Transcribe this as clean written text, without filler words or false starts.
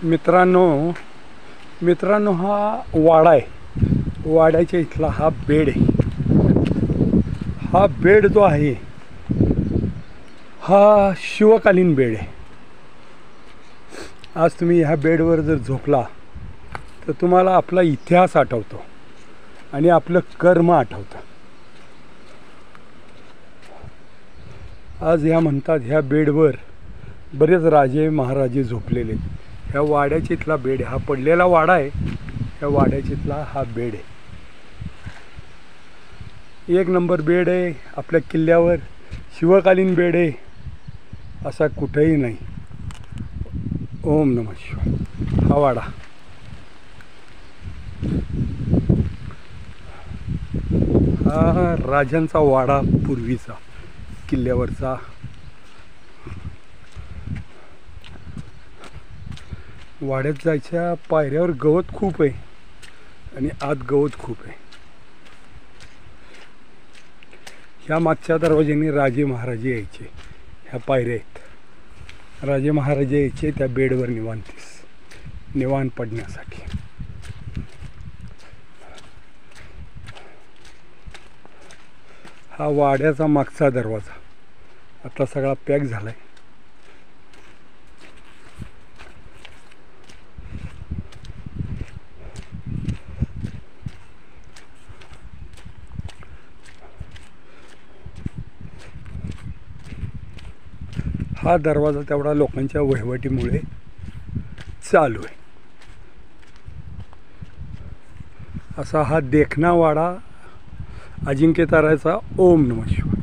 मित्रांनो हा वाडा आहे। वाड्याच्या इथला हा बेड आहे। हा बेड जो आहे हा शिवकालीन बेड आहे। आज तुम्ही ह्या बेडवर जर झोपला तर तुम्हाला आपला इतिहास आठवतो आणि आपलं कर्म आठवतं। आज ह्या म्हणतात ह्या बेडवर बरेच राजे महाराजे झोपलेले। ह्या वाड्याच्या इथला बेड, हा पडलेला वाडा आहे, ह्या वाड्याच्या इथला हा बेड आहे। एक नंबर बेड आहे आपल्या किल्ल्यावर, शिवकालीन बेड आहे, असा कुठेही नाही। ओम नमः शिवाय। हा वाडा, हा राजांचा वाडा पूर्वीचा, किल्ल्यावरचा। वाड्यात जायच्या पायऱ्यावर गवत खूप आहे आणि आत गवत खूप आहे। ह्या मागच्या दरवाज्याने राजे महाराजे यायचे। ह्या पायऱ्या आहेत, राजे महाराजे यायचे त्या बेडवर निवांत पडण्यासाठी। हा वाड्याचा मागचा दरवाजा आता सगळा पॅक झालाय। हा दरवाजा तेवढा लोकांच्या वहिवाटीमुळे चालू आहे। असा हा देखणा वाडा अजिंक्यताऱ्याचा। ओम नमः शिवाय।